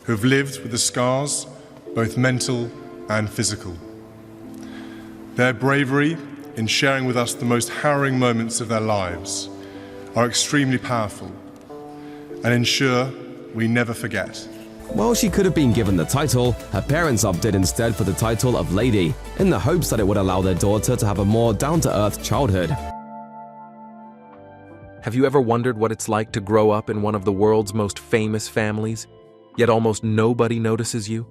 who have lived with the scars, both mental and physical. Their bravery in sharing with us the most harrowing moments of their lives are extremely powerful and ensure we never forget. While she could have been given the title, her parents opted instead for the title of Lady, in the hopes that it would allow their daughter to have a more down-to-earth childhood. Have you ever wondered what it's like to grow up in one of the world's most famous families, yet almost nobody notices you?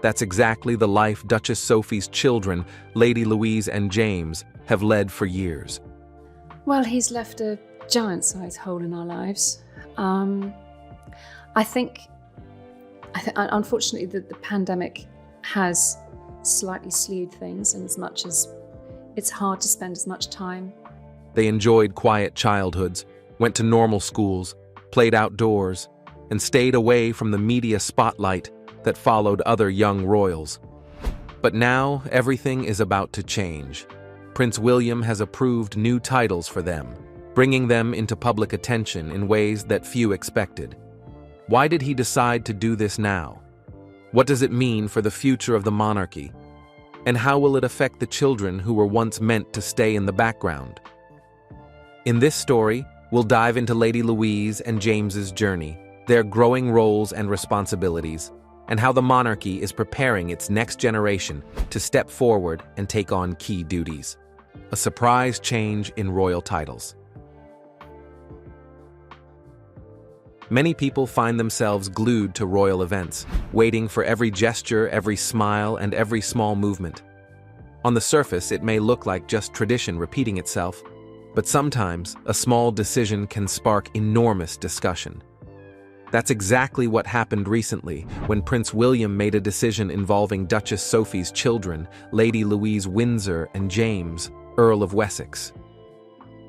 That's exactly the life Duchess Sophie's children, Lady Louise and James, have led for years. Well, he's left a giant-sized hole in our lives. I think unfortunately the pandemic has slightly slewed things, in as much as it's hard to spend as much time. They enjoyed quiet childhoods, went to normal schools, played outdoors, and stayed away from the media spotlight that followed other young royals. But now everything is about to change. Prince William has approved new titles for them, bringing them into public attention in ways that few expected. Why did he decide to do this now? What does it mean for the future of the monarchy? And how will it affect the children who were once meant to stay in the background? In this story, we'll dive into Lady Louise and James's journey, their growing roles and responsibilities, and how the monarchy is preparing its next generation to step forward and take on key duties. A surprise change in royal titles. Many people find themselves glued to royal events, waiting for every gesture, every smile, and every small movement. On the surface, it may look like just tradition repeating itself, but sometimes a small decision can spark enormous discussion. That's exactly what happened recently when Prince William made a decision involving Duchess Sophie's children, Lady Louise Windsor and James, Earl of Wessex.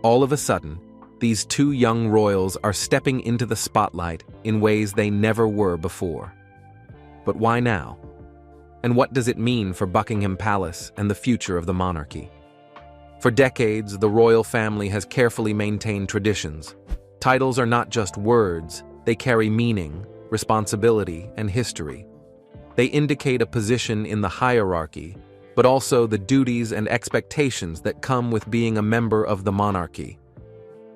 All of a sudden, these two young royals are stepping into the spotlight in ways they never were before. But why now? And what does it mean for Buckingham Palace and the future of the monarchy? For decades, the royal family has carefully maintained traditions. Titles are not just words, they carry meaning, responsibility, and history. They indicate a position in the hierarchy, but also the duties and expectations that come with being a member of the monarchy.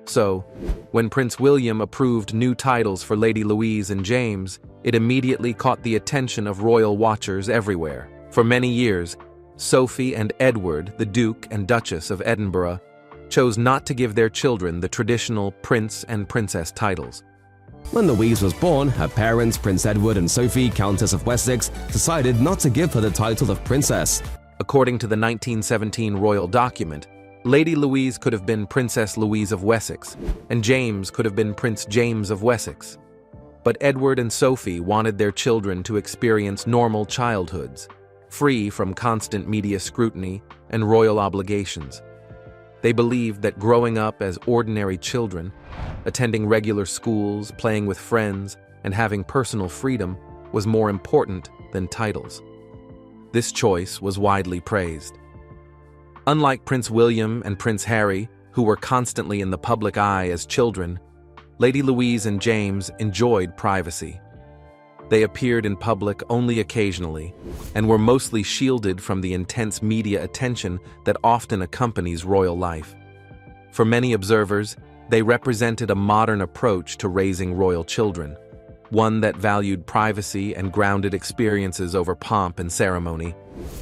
So, when Prince William approved new titles for Lady Louise and James, it immediately caught the attention of royal watchers everywhere. For many years, Sophie and Edward, the Duke and Duchess of Edinburgh, chose not to give their children the traditional prince and princess titles. When Louise was born, her parents, Prince Edward and Sophie, Countess of Wessex, decided not to give her the title of princess. According to the 1917 royal document, Lady Louise could have been Princess Louise of Wessex, and James could have been Prince James of Wessex. But Edward and Sophie wanted their children to experience normal childhoods, free from constant media scrutiny and royal obligations. They believed that growing up as ordinary children, attending regular schools, playing with friends, and having personal freedom was more important than titles. This choice was widely praised. Unlike Prince William and Prince Harry, who were constantly in the public eye as children, Lady Louise and James enjoyed privacy. They appeared in public only occasionally and were mostly shielded from the intense media attention that often accompanies royal life. For many observers, they represented a modern approach to raising royal children, one that valued privacy and grounded experiences over pomp and ceremony.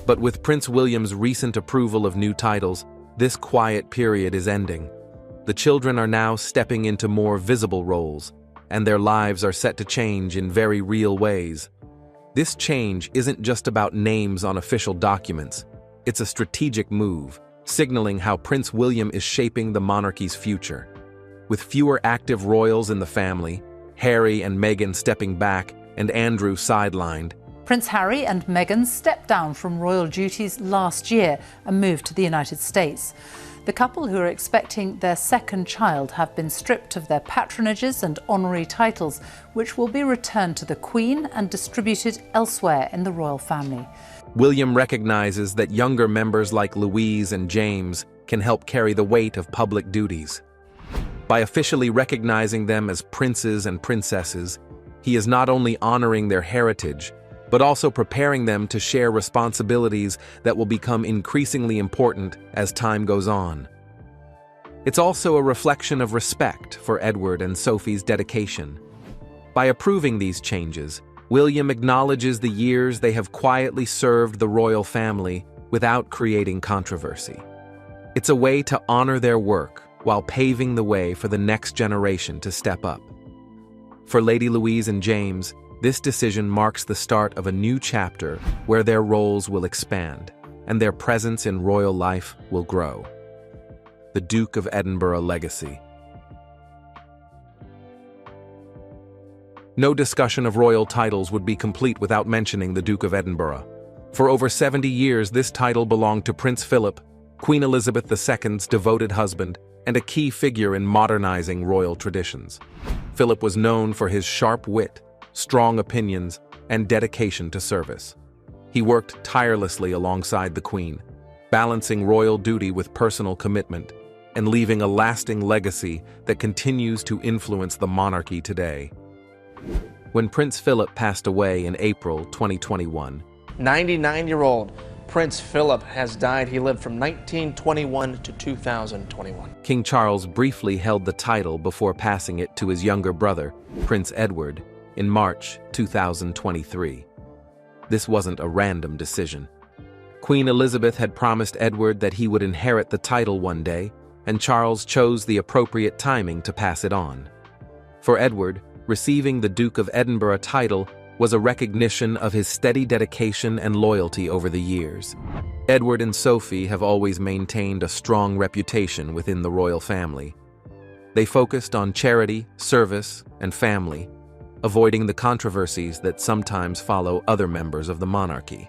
But with Prince William's recent approval of new titles, this quiet period is ending. The children are now stepping into more visible roles, and their lives are set to change in very real ways. This change isn't just about names on official documents. It's a strategic move, signaling how Prince William is shaping the monarchy's future. With fewer active royals in the family, Harry and Meghan stepping back and Andrew sidelined, Prince Harry and Meghan stepped down from royal duties last year and moved to the United States. The couple, who are expecting their second child, have been stripped of their patronages and honorary titles, which will be returned to the Queen and distributed elsewhere in the royal family. William recognizes that younger members like Louise and James can help carry the weight of public duties. By officially recognizing them as princes and princesses, He is not only honoring their heritage, but also preparing them to share responsibilities that will become increasingly important as time goes on. It's also a reflection of respect for Edward and Sophie's dedication. By approving these changes, William acknowledges the years they have quietly served the royal family without creating controversy. It's a way to honor their work while paving the way for the next generation to step up. For Lady Louise and James, this decision marks the start of a new chapter where their roles will expand and their presence in royal life will grow. The Duke of Edinburgh legacy. No discussion of royal titles would be complete without mentioning the Duke of Edinburgh. For over 70 years, this title belonged to Prince Philip, Queen Elizabeth II's devoted husband, and a key figure in modernizing royal traditions. Philip was known for his sharp wit, strong opinions, and dedication to service. He worked tirelessly alongside the Queen, balancing royal duty with personal commitment, and leaving a lasting legacy that continues to influence the monarchy today. When Prince Philip passed away in April 2021, 99-year-old Prince Philip has died. He lived from 1921 to 2021. King Charles briefly held the title before passing it to his younger brother, Prince Edward, in March 2023. This wasn't a random decision. Queen Elizabeth had promised Edward that he would inherit the title one day, and Charles chose the appropriate timing to pass it on. For Edward, receiving the Duke of Edinburgh title was a recognition of his steady dedication and loyalty over the years. Edward and Sophie have always maintained a strong reputation within the royal family. They focused on charity, service, and family, avoiding the controversies that sometimes follow other members of the monarchy.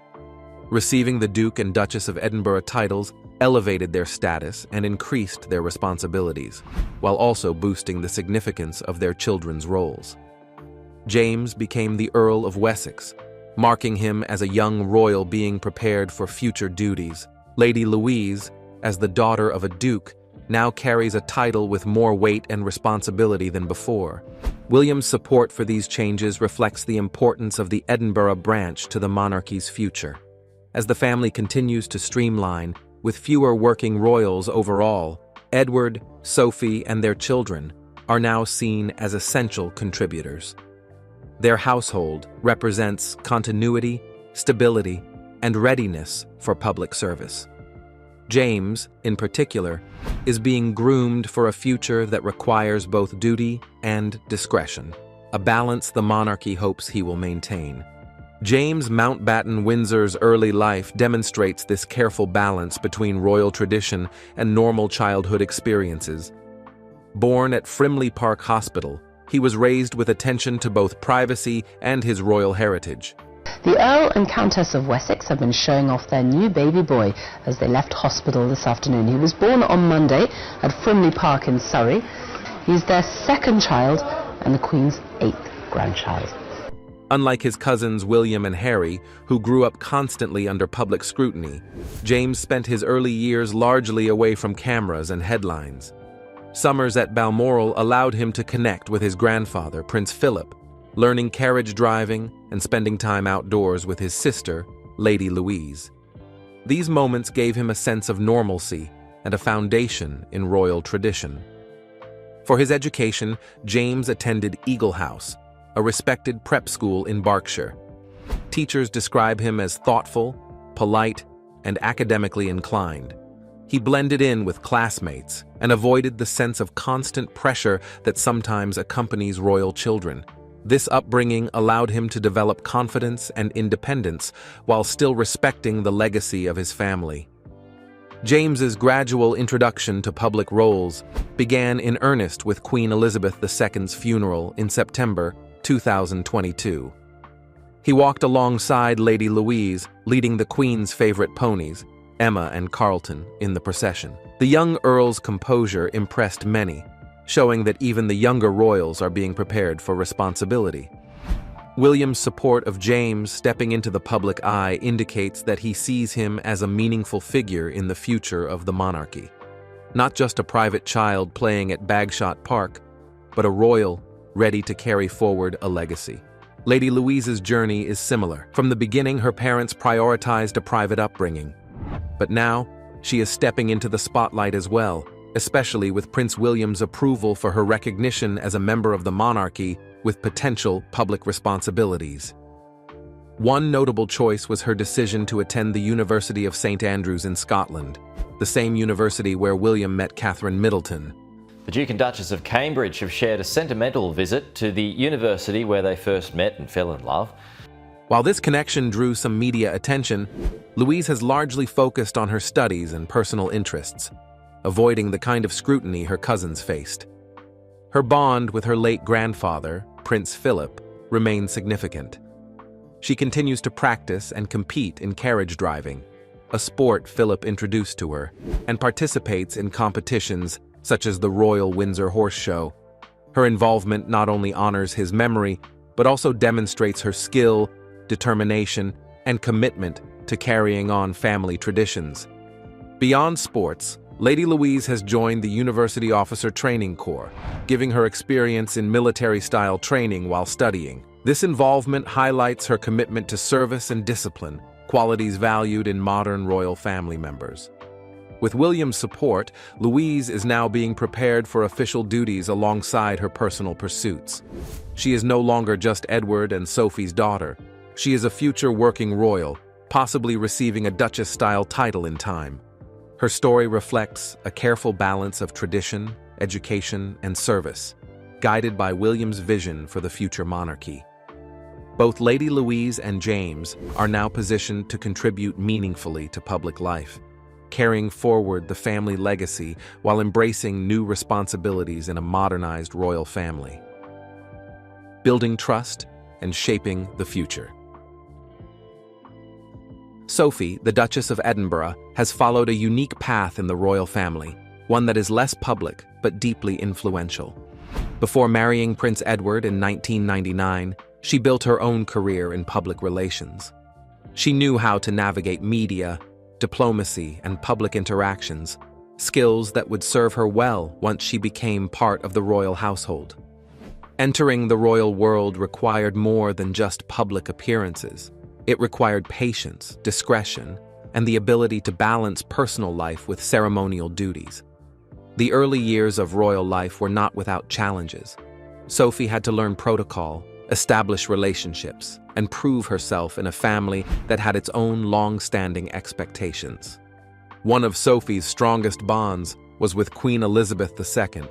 Receiving the Duke and Duchess of Edinburgh titles elevated their status and increased their responsibilities, while also boosting the significance of their children's roles. James became the Earl of Wessex, marking him as a young royal being prepared for future duties. Lady Louise, as the daughter of a duke, now carries a title with more weight and responsibility than before. William's support for these changes reflects the importance of the Edinburgh branch to the monarchy's future. As the family continues to streamline, with fewer working royals overall, Edward, Sophie, and their children are now seen as essential contributors. Their household represents continuity, stability, and readiness for public service. James, in particular, is being groomed for a future that requires both duty and discretion, a balance the monarchy hopes he will maintain. James Mountbatten Windsor's early life demonstrates this careful balance between royal tradition and normal childhood experiences. Born at Frimley Park Hospital, he was raised with attention to both privacy and his royal heritage. The Earl and Countess of Wessex have been showing off their new baby boy as they left hospital this afternoon. He was born on Monday at Frimley Park in Surrey. He's their second child and the Queen's 8th grandchild. Unlike his cousins William and Harry, who grew up constantly under public scrutiny, James spent his early years largely away from cameras and headlines. Summers at Balmoral allowed him to connect with his grandfather, Prince Philip, learning carriage driving and spending time outdoors with his sister, Lady Louise. These moments gave him a sense of normalcy and a foundation in royal tradition. For his education, James attended Eagle House, a respected prep school in Berkshire. Teachers describe him as thoughtful, polite, and academically inclined. He blended in with classmates and avoided the sense of constant pressure that sometimes accompanies royal children. This upbringing allowed him to develop confidence and independence while still respecting the legacy of his family. James's gradual introduction to public roles began in earnest with Queen Elizabeth II's funeral in September 2022. He walked alongside Lady Louise, leading the Queen's favorite ponies, Emma and Carlton, in the procession. The young Earl's composure impressed many, showing that even the younger royals are being prepared for responsibility. William's support of James stepping into the public eye indicates that he sees him as a meaningful figure in the future of the monarchy. Not just a private child playing at Bagshot Park, but a royal ready to carry forward a legacy. Lady Louise's journey is similar. From the beginning, her parents prioritized a private upbringing. But now, she is stepping into the spotlight as well, especially with Prince William's approval for her recognition as a member of the monarchy with potential public responsibilities. One notable choice was her decision to attend the University of St. Andrews in Scotland, the same university where William met Catherine Middleton. The Duke and Duchess of Cambridge have shared a sentimental visit to the university where they first met and fell in love. While this connection drew some media attention, Louise has largely focused on her studies and personal interests, avoiding the kind of scrutiny her cousins faced. Her bond with her late grandfather, Prince Philip, remains significant. She continues to practice and compete in carriage driving, a sport Philip introduced to her, and participates in competitions such as the Royal Windsor Horse Show. Her involvement not only honors his memory, but also demonstrates her skill, determination, and commitment to carrying on family traditions. Beyond sports, Lady Louise has joined the University Officer Training Corps, giving her experience in military-style training while studying. This involvement highlights her commitment to service and discipline, qualities valued in modern royal family members. With William's support, Louise is now being prepared for official duties alongside her personal pursuits. She is no longer just Edward and Sophie's daughter. She is a future working royal, possibly receiving a Duchess-style title in time. Her story reflects a careful balance of tradition, education, and service, guided by William's vision for the future monarchy. Both Lady Louise and James are now positioned to contribute meaningfully to public life, carrying forward the family legacy while embracing new responsibilities in a modernized royal family, building trust and shaping the future. Sophie, the Duchess of Edinburgh, has followed a unique path in the royal family, one that is less public but deeply influential. Before marrying Prince Edward in 1999, she built her own career in public relations. She knew how to navigate media, diplomacy, and public interactions, skills that would serve her well once she became part of the royal household. Entering the royal world required more than just public appearances. It required patience, discretion, and the ability to balance personal life with ceremonial duties. The early years of royal life were not without challenges. Sophie had to learn protocol, establish relationships, and prove herself in a family that had its own long-standing expectations. One of Sophie's strongest bonds was with Queen Elizabeth II,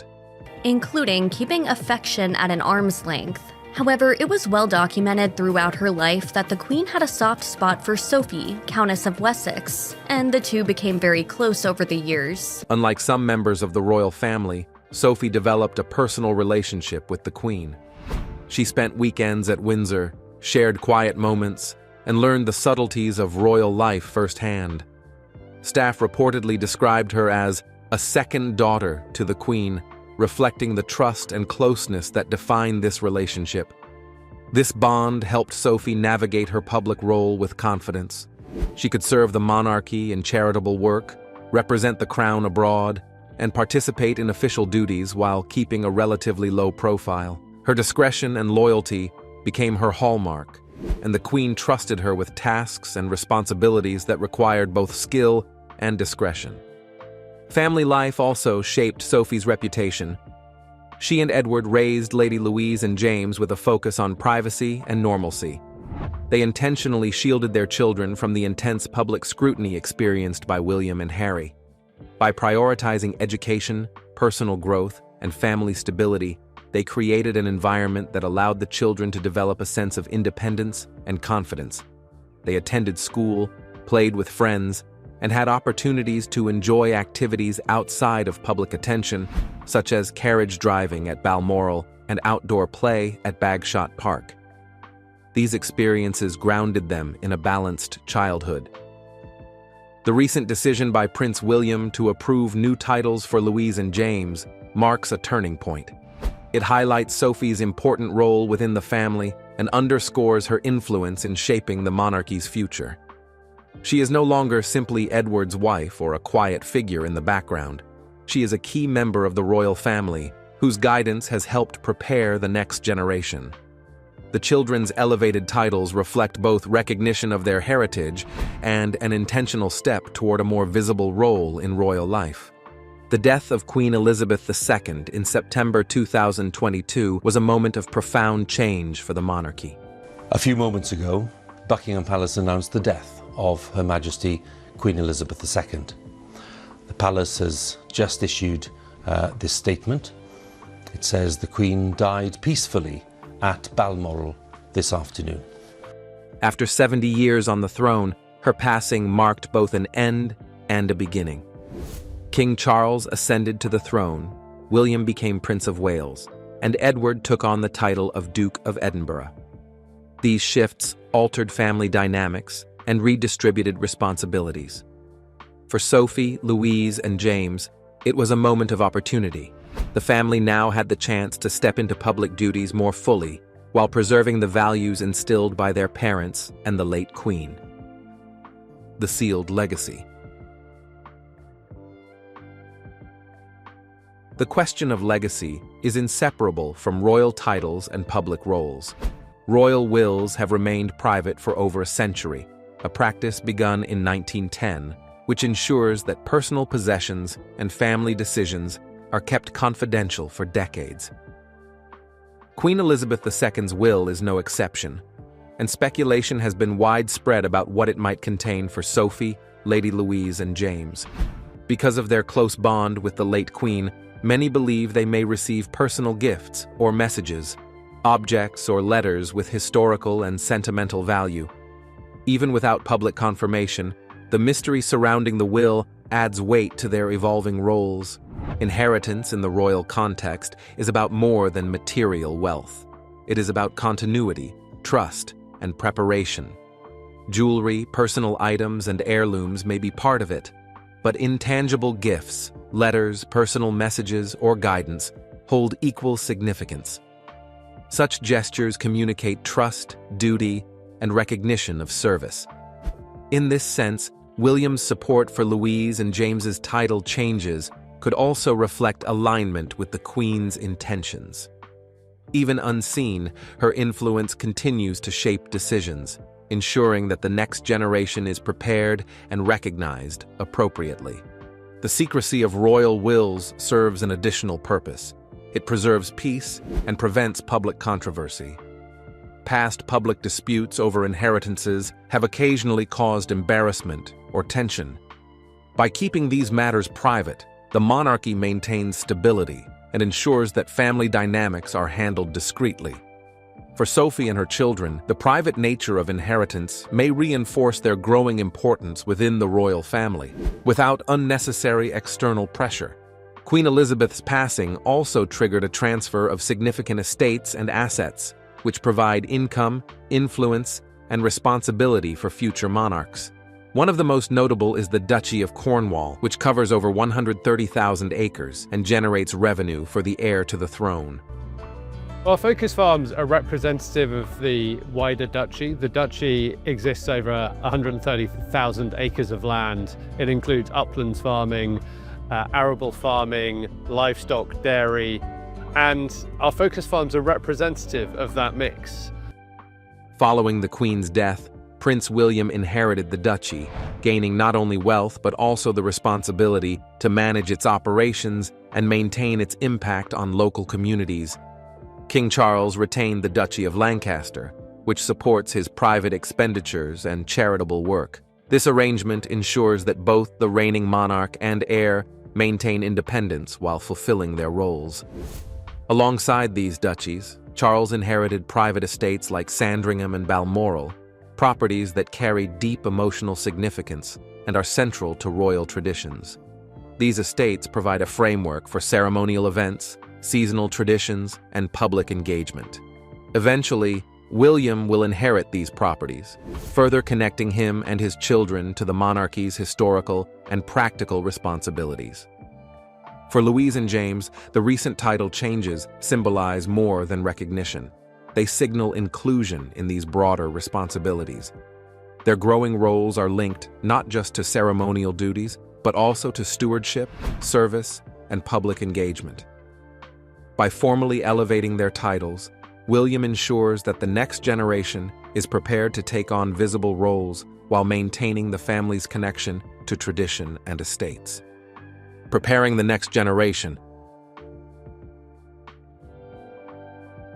including keeping affection at an arm's length. However, it was well documented throughout her life that the Queen had a soft spot for Sophie, Countess of Wessex, and the two became very close over the years. Unlike some members of the royal family, Sophie developed a personal relationship with the Queen. She spent weekends at Windsor, shared quiet moments, and learned the subtleties of royal life firsthand. Staff reportedly described her as a second daughter to the Queen, reflecting the trust and closeness that define this relationship. This bond helped Sophie navigate her public role with confidence. She could serve the monarchy in charitable work, represent the crown abroad, and participate in official duties while keeping a relatively low profile. Her discretion and loyalty became her hallmark, and the Queen trusted her with tasks and responsibilities that required both skill and discretion. Family life also shaped Sophie's reputation. She and Edward raised Lady Louise and James with a focus on privacy and normalcy. They intentionally shielded their children from the intense public scrutiny experienced by William and Harry. By prioritizing education, personal growth, and family stability, they created an environment that allowed the children to develop a sense of independence and confidence. They attended school, played with friends, and had opportunities to enjoy activities outside of public attention, such as carriage driving at Balmoral and outdoor play at Bagshot Park. These experiences grounded them in a balanced childhood. The recent decision by Prince William to approve new titles for Louise and James marks a turning point. It highlights Sophie's important role within the family and underscores her influence in shaping the monarchy's future. She is no longer simply Edward's wife or a quiet figure in the background. She is a key member of the royal family whose guidance has helped prepare the next generation. The children's elevated titles reflect both recognition of their heritage and an intentional step toward a more visible role in royal life. The death of Queen Elizabeth II in September 2022 was a moment of profound change for the monarchy. A few moments ago, Buckingham Palace announced the death of Her Majesty Queen Elizabeth II. The palace has just issued this statement. It says the Queen died peacefully at Balmoral this afternoon. After 70 years on the throne, her passing marked both an end and a beginning. King Charles ascended to the throne, William became Prince of Wales, and Edward took on the title of Duke of Edinburgh. These shifts altered family dynamics and redistributed responsibilities. For Sophie, Louise, and James, it was a moment of opportunity. The family now had the chance to step into public duties more fully, while preserving the values instilled by their parents and the late Queen. The sealed legacy. The question of legacy is inseparable from royal titles and public roles. Royal wills have remained private for over a century, a practice begun in 1910, which ensures that personal possessions and family decisions are kept confidential for decades. Queen Elizabeth II's will is no exception, and speculation has been widespread about what it might contain for Sophie, Lady Louise, and James. Because of their close bond with the late Queen, many believe they may receive personal gifts or messages, objects or letters with historical and sentimental value. Even without public confirmation, the mystery surrounding the will adds weight to their evolving roles. Inheritance in the royal context is about more than material wealth. It is about continuity, trust, and preparation. Jewelry, personal items, and heirlooms may be part of it, but intangible gifts, letters, personal messages, or guidance hold equal significance. Such gestures communicate trust, duty, and recognition of service. In this sense, William's support for Louise and James's title changes could also reflect alignment with the Queen's intentions. Even unseen, her influence continues to shape decisions, ensuring that the next generation is prepared and recognized appropriately. The secrecy of royal wills serves an additional purpose. It preserves peace and prevents public controversy. Past public disputes over inheritances have occasionally caused embarrassment or tension. By keeping these matters private, the monarchy maintains stability and ensures that family dynamics are handled discreetly. For Sophie and her children, the private nature of inheritance may reinforce their growing importance within the royal family, without unnecessary external pressure. Queen Elizabeth's passing also triggered a transfer of significant estates and assets, which provide income, influence, and responsibility for future monarchs. One of the most notable is the Duchy of Cornwall, which covers over 130,000 acres and generates revenue for the heir to the throne. Our focus farms are representative of the wider duchy. The duchy exists over 130,000 acres of land. It includes uplands farming, arable farming, livestock, dairy, and our focus farms are representative of that mix. Following the Queen's death, Prince William inherited the duchy, gaining not only wealth but also the responsibility to manage its operations and maintain its impact on local communities. King Charles retained the Duchy of Lancaster, which supports his private expenditures and charitable work. This arrangement ensures that both the reigning monarch and heir maintain independence while fulfilling their roles. Alongside these duchies, Charles inherited private estates like Sandringham and Balmoral, properties that carry deep emotional significance and are central to royal traditions. These estates provide a framework for ceremonial events, seasonal traditions, and public engagement. Eventually, William will inherit these properties, further connecting him and his children to the monarchy's historical and practical responsibilities. For Louise and James, the recent title changes symbolize more than recognition. They signal inclusion in these broader responsibilities. Their growing roles are linked not just to ceremonial duties, but also to stewardship, service, and public engagement. By formally elevating their titles, William ensures that the next generation is prepared to take on visible roles while maintaining the family's connection to tradition and estates. Preparing the next generation.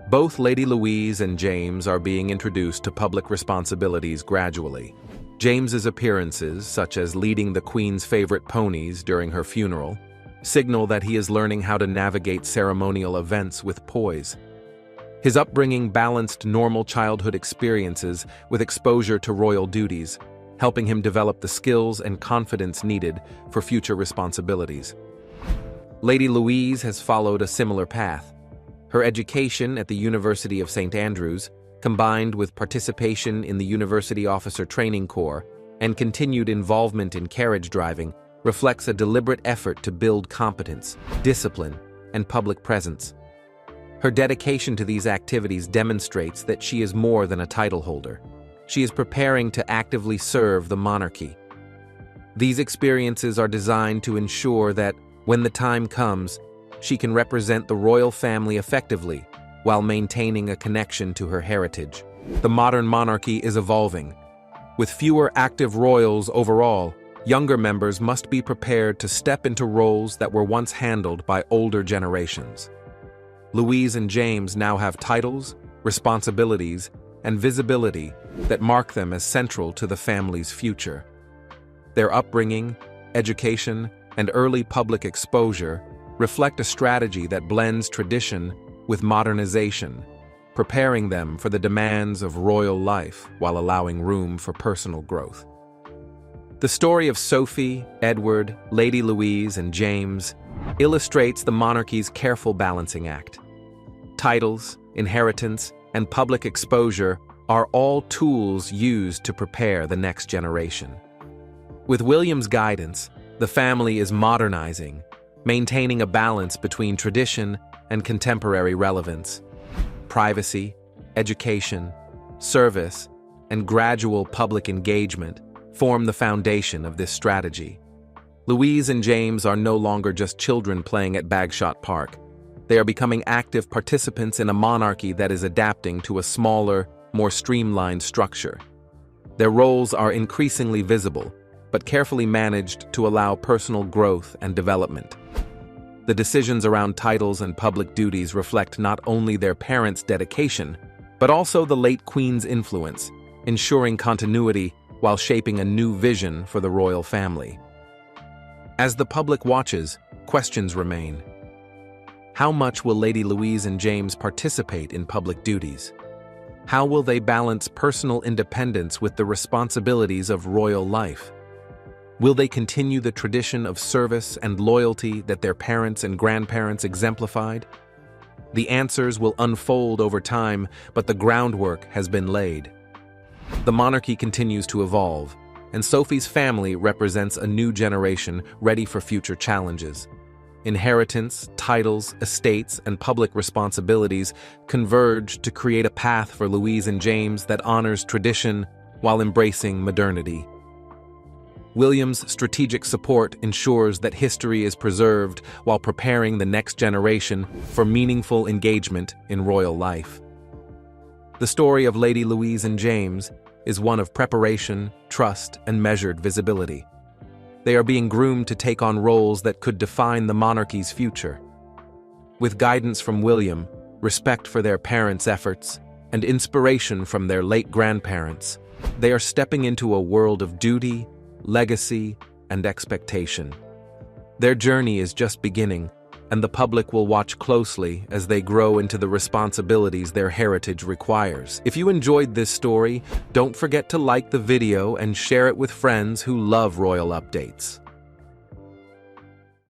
Both Lady Louise and James are being introduced to public responsibilities gradually. James's appearances, such as leading the Queen's favorite ponies during her funeral, signal that he is learning how to navigate ceremonial events with poise. His upbringing balanced normal childhood experiences with exposure to royal duties, helping him develop the skills and confidence needed for future responsibilities. Lady Louise has followed a similar path. Her education at the University of St. Andrews, combined with participation in the University Officer Training Corps and continued involvement in carriage driving, reflects a deliberate effort to build competence, discipline, and public presence. Her dedication to these activities demonstrates that she is more than a title holder. She is preparing to actively serve the monarchy. These experiences are designed to ensure that, when the time comes, she can represent the royal family effectively while maintaining a connection to her heritage. The modern monarchy is evolving. With fewer active royals overall, younger members must be prepared to step into roles that were once handled by older generations. Louise and James now have titles, responsibilities, and visibility that mark them as central to the family's future. Their upbringing, education, and early public exposure reflect a strategy that blends tradition with modernization, preparing them for the demands of royal life while allowing room for personal growth. The story of Sophie, Edward, Lady Louise, and James illustrates the monarchy's careful balancing act. Titles, inheritance, and public exposure are all tools used to prepare the next generation. With William's guidance, the family is modernizing, maintaining a balance between tradition and contemporary relevance. Privacy, education, service, and gradual public engagement form the foundation of this strategy. Louise and James are no longer just children playing at Bagshot Park. They are becoming active participants in a monarchy that is adapting to a smaller, more streamlined structure. Their roles are increasingly visible, but carefully managed to allow personal growth and development. The decisions around titles and public duties reflect not only their parents' dedication, but also the late Queen's influence, ensuring continuity while shaping a new vision for the royal family. As the public watches, questions remain. How much will Lady Louise and James participate in public duties? How will they balance personal independence with the responsibilities of royal life? Will they continue the tradition of service and loyalty that their parents and grandparents exemplified? The answers will unfold over time, but the groundwork has been laid. The monarchy continues to evolve, and Sophie's family represents a new generation ready for future challenges. Inheritance, titles, estates, and public responsibilities converge to create a path for Louise and James that honors tradition while embracing modernity. William's strategic support ensures that history is preserved while preparing the next generation for meaningful engagement in royal life. The story of Lady Louise and James is one of preparation, trust, and measured visibility. They are being groomed to take on roles that could define the monarchy's future. With guidance from William, respect for their parents' efforts, and inspiration from their late grandparents, they are stepping into a world of duty, legacy, and expectation. Their journey is just beginning, and the public will watch closely as they grow into the responsibilities their heritage requires. If you enjoyed this story, don't forget to like the video and share it with friends who love royal updates.